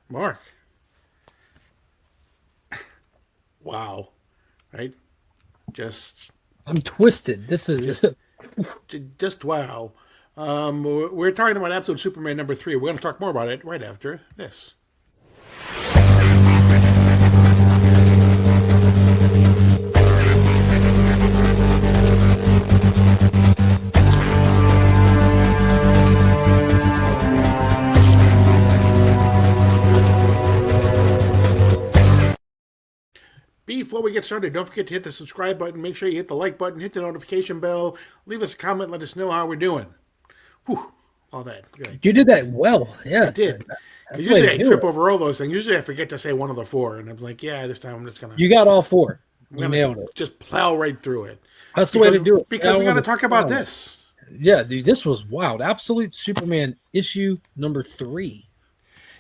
Mark. Wow. Right? Just, I'm twisted. This is just, just wow. We're talking about episode Superman number 3. We're going to talk more about it right after this. Before we get started, don't forget to hit the subscribe button. Make sure you hit the like button, hit the notification bell, leave us a comment, let us know how we're doing. Whew, all that. Good. you did that well. I Yeah, did. that's Because the way usually to I do trip it. over all those things. Usually I forget to say one of the four, and I'm like, yeah, this time I'm just gonna You got all four. I'm You gonna nailed it. just plow right through it That's the way because to do it. because I we got to wanted to talk about wow. this. Yeah, dude, this was wild. Absolute Superman issue number 3.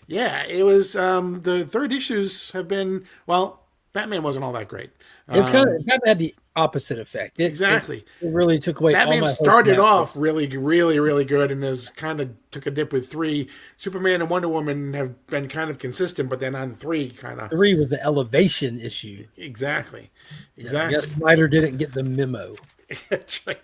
Yeah, it was the third issues have been well. Batman wasn't all that great. It's kind Um, of that had the opposite effect. exactly. It really took away all Batman my hope in started that book. off really, really, really good, and has kind of took a dip with 3. Superman and Wonder Woman have been kind of consistent, but then on 3, kind of 3 was the elevation issue. exactly, Yeah, I guess exactly. Snyder didn't get the memo. That's right.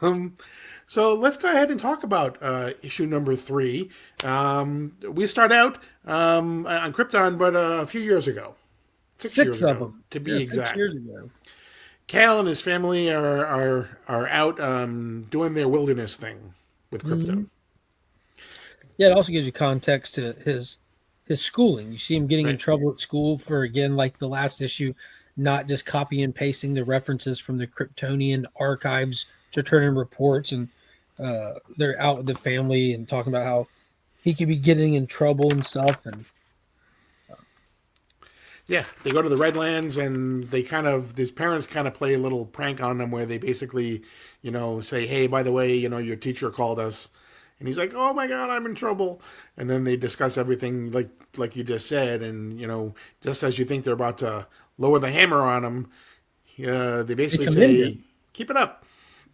Um, so let's go ahead and talk about issue number 3. We start out on Krypton, but a few years ago, 6 years 6 of ago them. to Yeah, be 6 exact. years ago. Cal and his family are out doing their wilderness thing with Krypto. Mhm. Yeah, it also gives you context to his schooling. You see him getting in Right. trouble at school for, again, like the last issue, not just copy and pasting the references from the Kryptonian archives to turn in reports, and they're out with the family and talking about how he could be getting in trouble and stuff. And Yeah, they go to the Redlands and they kind of his parents kind of play a little prank on them where they basically, say, "Hey, by the way, your teacher called us." And he's like, "Oh my god, I'm in trouble." And then they discuss everything like you just said, and just as you think they're about to lower the hammer on him, they they basically commend say, him. "Keep it up."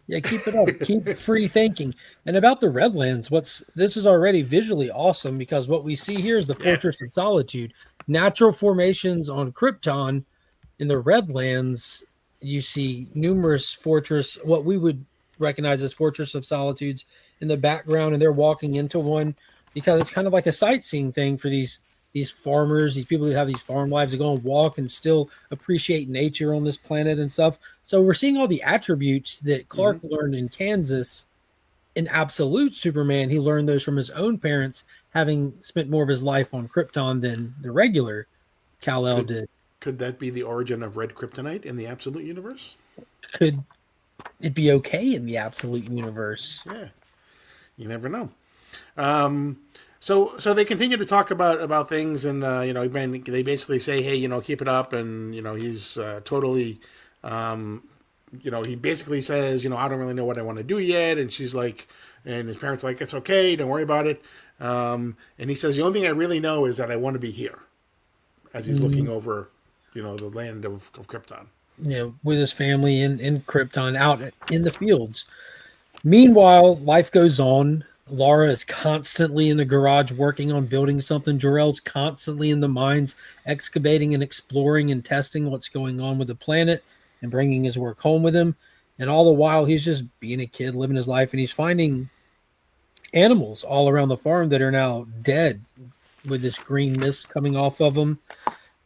Yeah, keep it up. Keep free thinking. And about the Redlands, what's this is already visually awesome because what we see here is the Yeah. Fortress of Solitude, natural formations on Krypton. In the Redlands, you see numerous fortress, what we would recognize as Fortress of Solitudes in the background, and they're walking into one because it's kind of like a sightseeing thing for these farmers, these people who have these farm lives to go and walk and still appreciate nature on this planet and stuff. So we're seeing all the attributes that Hmm. Clark learned in Kansas in Absolute Superman. He learned those from his own parents, having spent more of his life on Krypton than the regular Kal-El Could did. could that be the origin of red kryptonite in the Absolute Universe? Could it be okay in the Absolute Universe? Yeah, you never know. Um, so they continue to talk about things, and they basically say, hey, keep it up, and he's totally, um, he basically says, I don't really know what I want to do yet, and she's like, and his parents are like, it's okay, don't worry about it, and he says the only thing I really know is that I want to be here, as he's looking Mm, over, the land of Krypton. with his family in Krypton out in the fields. Meanwhile, life goes on. Laura is constantly in the garage working on building something. Jor-El's constantly in the mines excavating and exploring and testing what's going on with the planet and bringing his work home with him. And all the while, he's just being a kid, living his life, and he's finding animals all around the farm that are now dead with this green mist coming off of them.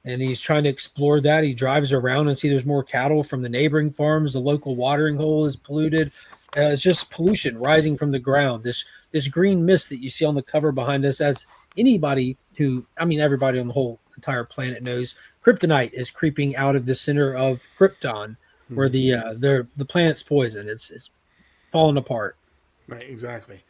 And he's trying to explore that. He drives around and see there's more cattle from the neighboring farms. The local watering hole is polluted. It's just pollution rising from the ground. This green mist that you see on the cover behind us, as anybody who, I mean, everybody on the whole entire planet knows, kryptonite is creeping out of the center of Krypton, where Mm-hmm. the planet's poison. It's falling apart. Right, exactly.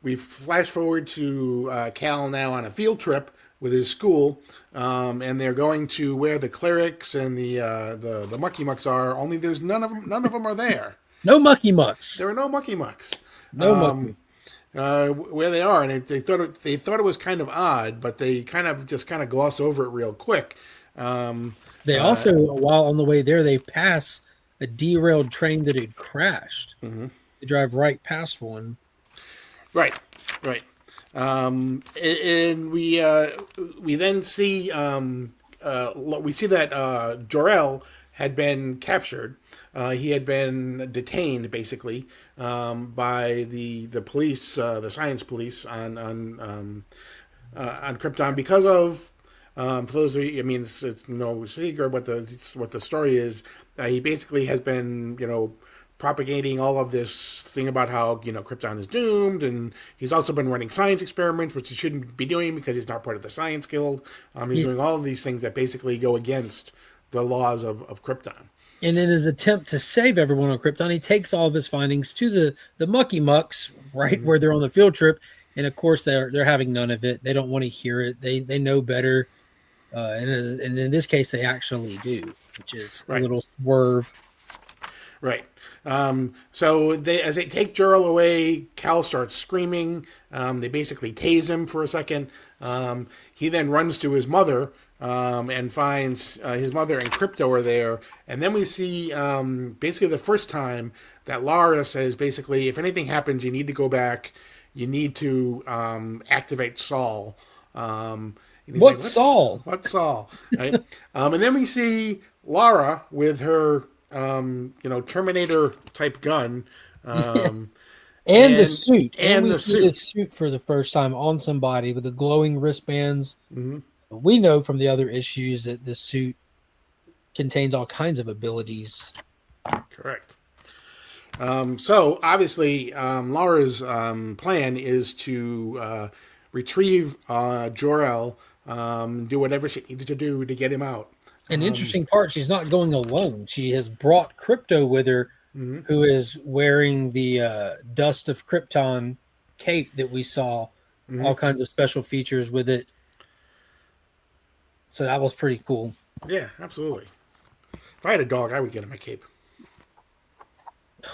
We flash forward to Cal now on a field trip with his school, and they're going to where the clerics and the mucky mucks are. Only there's none of them are there. No mucky There mucks. are no mucky mucks No mucky. where they are, and they thought it was kind of odd, but they kind of gloss over it real quick. Um, They uh, also, while on the way there, they pass a derailed train that had crashed. mhm. They drive right past one. Right, right. And we then see we see that Jor-El had been captured. He had been detained basically by the police, the science police on Krypton because of for those of you, I mean, it's no secret what the story is. He basically has been, propagating all of this thing about how Krypton is doomed, and he's also been running science experiments, which he shouldn't be doing because he's not part of the Science Guild. He's Yeah. doing all of these things that basically go against the laws of Krypton. And in his attempt to save everyone on Krypton, he takes all of his findings to the Mucky Mucks, right where they're on the field trip. And of course, they're having none of it. They don't want to hear it. They know better. And in this case, they actually do, which is a Right. little swerve. Right. So as they take Jor-El away, Cal starts screaming. They basically tase him for a second. He then runs to his mother and finds his mother and Crypto are there. And then we see basically the first time that Lara says, basically, if anything happens, you need to go back. You need to activate Saul. And he's What like, Saul? What Saul? Right. And then we see Lara with her, Terminator type gun. And the suit. And we the see suit. this suit for the first time on somebody with the glowing wristbands. We know from the other issues that this suit contains all kinds of abilities. Correct. So obviously, Lara's plan is to retrieve Jor-El, do whatever she needs to do to get him out. An interesting part, she's not going alone. She has brought Crypto with her, who is wearing the Dust of Krypton cape that we saw, all kinds of special features with it. So that was pretty cool. Yeah, absolutely. If I had a dog, I would get him a cape.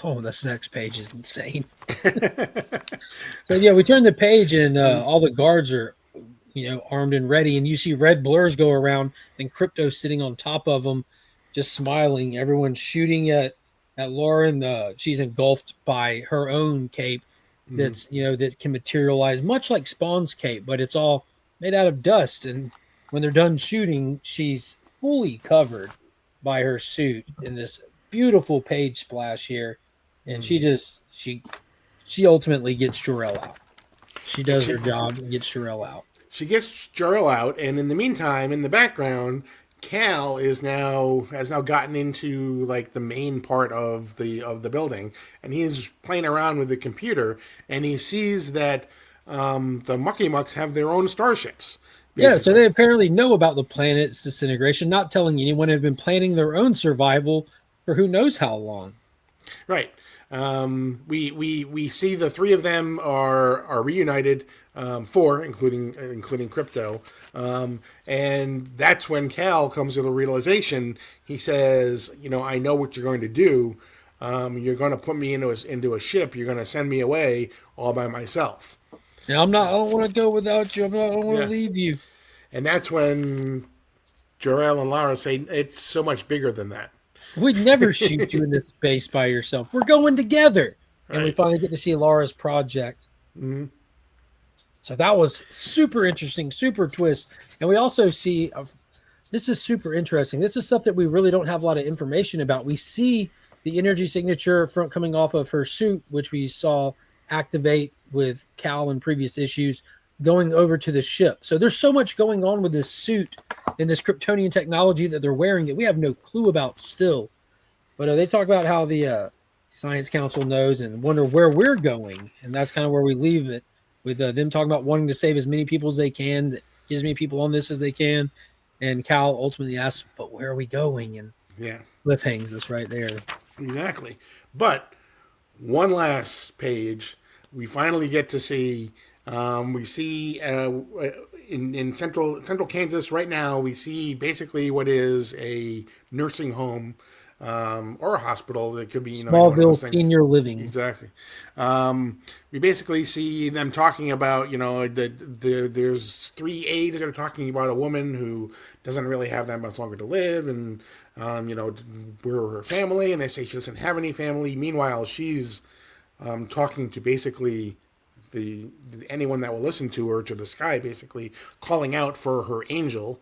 Oh, this next page is insane. So yeah, we turn the page and all the guards are, armed and ready, and you see red blurs go around, and Crypto sitting on top of them, just smiling. Everyone's shooting at Lauren. She's engulfed by her own cape that's that can materialize, much like Spawn's cape, but it's all made out of dust. And when they're done shooting, she's fully covered by her suit in this beautiful page splash here, and she ultimately gets Jor-El out. She does her job and gets Jor-El out. She gets Jor-El out, and in the meantime, in the background, Cal has now gotten into like the main part of the building, and he's playing around with the computer, and he sees that the Mucky Mucks have their own starships. Yeah, so they apparently know about the planet's disintegration, not telling anyone. Have been planning their own survival for who knows how long. Right. We see the three of them are reunited, four, including Crypto, and that's when Cal comes to the realization. He says, I know what you're going to do. You're going to put me into a ship. You're going to send me away all by myself. Now I don't want to go without you. I don't want to leave you. And that's when Jor-El and Lara say, it's so much bigger than that. We'd never shoot you in this space by yourself. We're going together. Right. And we finally get to see Lara's project. So that was super interesting, super twist. And we also see, this is super interesting. This is stuff that we really don't have a lot of information about. We see the energy signature coming off of her suit, which we saw activate with Cal in previous issues, going over to the ship. So there's so much going on with this suit and this Kryptonian technology that they're wearing that we have no clue about still. But they talk about how the Science Council knows and wonder where we're going. And that's kind of where we leave it, with them talking about wanting to save as many people as they can, get as many people on this as they can. And Cal ultimately asks, but where are we going? And Cliff hangs us right there. Exactly. But one last page, we finally get to see. We see in central Kansas right now. We see basically what is a nursing home or a hospital. It could be Smallville Senior Living. Exactly. We basically see them talking about there's three aides that are talking about a woman who doesn't really have that much longer to live, and we're her family, and they say she doesn't have any family. Meanwhile, she's talking to basically anyone that will listen to her, to the sky, basically calling out for her angel,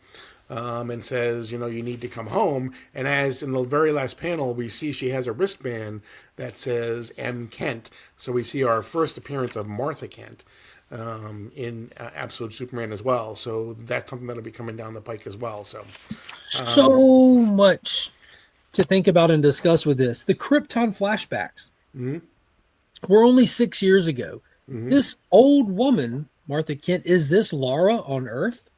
and says, you know, you need to come home. And as in the very last panel, we see she has a wristband that says M. Kent. So we see our first appearance of Martha Kent in Absolute Superman as well. So that's something that'll be coming down the pike as well. So So much to think about and discuss with this. The Krypton flashbacks were only 6 years ago. This old woman, Martha Kent, is this Lara on Earth?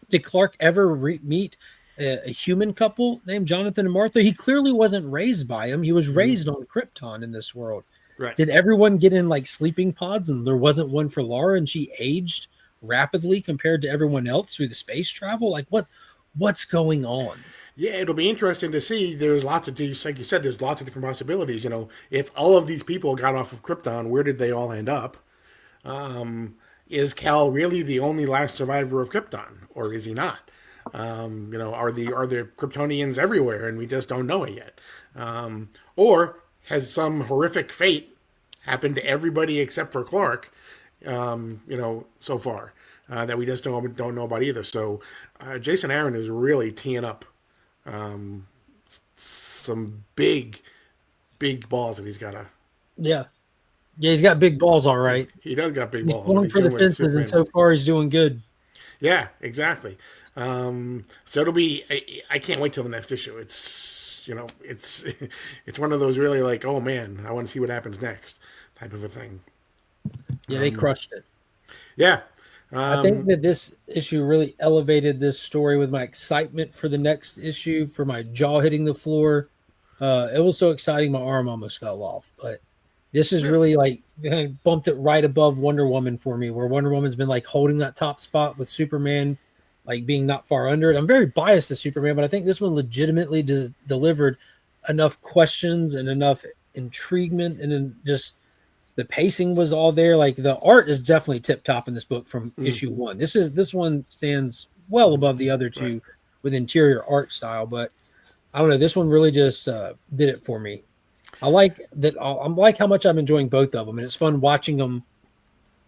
Did Clark ever meet a human couple named Jonathan and Martha? He clearly wasn't raised by him. He was raised on Krypton in this world. right. Did everyone get in like sleeping pods and there wasn't one for Lara and she aged rapidly compared to everyone else through the space travel? Like what's going on? Yeah, it'll be interesting to see. There's lots of, like you said, there's lots of different possibilities. You know, if all of these people got off of Krypton, where did they all end up? Is Cal really the only last survivor of Krypton, or is he not? You know, are there Kryptonians everywhere and we just don't know it yet? Or has some horrific fate happened to everybody except for Clark? You know, so far that we just don't know about either. So Jason Aaron is really teeing up some big balls that he's got to. Yeah. Yeah, he's got big balls, all right. He does got big He's balls. going for the fences, and so far he's doing good. Yeah, exactly. So it'll be. I can't wait till the next issue. It's, you know, it's it's one of those really like, oh man, I want to see what happens next type of a thing. Yeah, they crushed it. Yeah. I think that this issue really elevated this story with my excitement for the next issue, for my jaw hitting the floor. It was so exciting, my arm almost fell off. But this is really like bumped it right above Wonder Woman for me, where Wonder Woman's been like holding that top spot with Superman, like being not far under it. I'm very biased to Superman, but I think this one legitimately delivered enough questions and enough intriguement, and then just the pacing was all there. Like the art is definitely tip top in this book from issue 1. This one stands well above the other two with interior art style, but I don't know. This one really just did it for me. I like that. I like how much I'm enjoying both of them, and it's fun watching them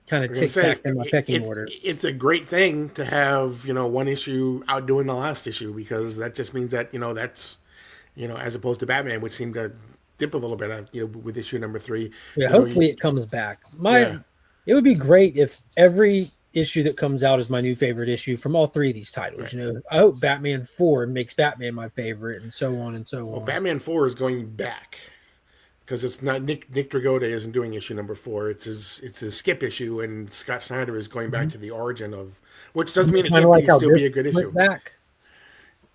kind of tic tac in my pecking order. It's a great thing to have, you know, one issue outdoing the last issue, because that just means that, you know, that's, you know, as opposed to Batman, which seemed to dip a little bit, you know, with issue number 3. Yeah, hopefully it comes back. It would be great if every issue that comes out is my new favorite issue from all 3 of these titles. Right. You know, I hope Batman 4 makes Batman my favorite, and so on and so on. Well, Batman 4 is going back, because it's not Nick Dragotta isn't doing issue number 4. It's his skip issue, and Scott Snyder is going back to the origin of, which doesn't mean it can't still be a good issue. Back.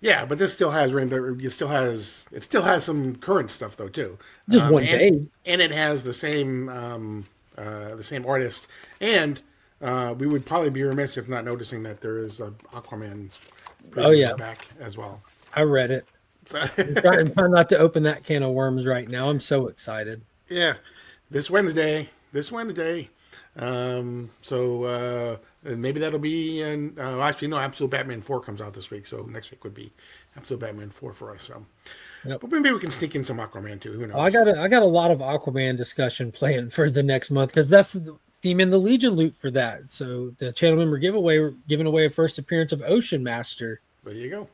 Yeah, but this still has it still has some current stuff though too. Just one day, and it has the same artist, and we would probably be remiss if not noticing that there is a Aquaman. Back as well. I read it. I'm trying not to open that can of worms right now. I'm so excited. Yeah, this Wednesday. And maybe that'll be actually no, Absolute Batman 4 comes out this week, so next week would be Absolute Batman 4 for us. So, but maybe we can sneak in some Aquaman too. Who knows? I got a lot of Aquaman discussion planned for the next month, because that's the theme in the Legion loot for that. So the channel member giveaway, we're giving away a first appearance of Ocean Master. There you go.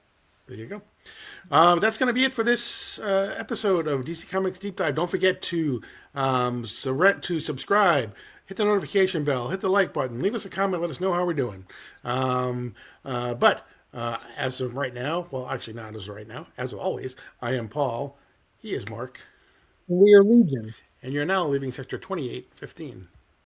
That's going to be it for this episode of DC Comics Deep Dive. Don't forget to subscribe, hit the notification bell, hit the like button, leave us a comment, let us know how we're doing. But as of right now, well, actually not as of right now, as always, I am Paul. He is Mark. We are Legion. And you're now leaving Sector 2815.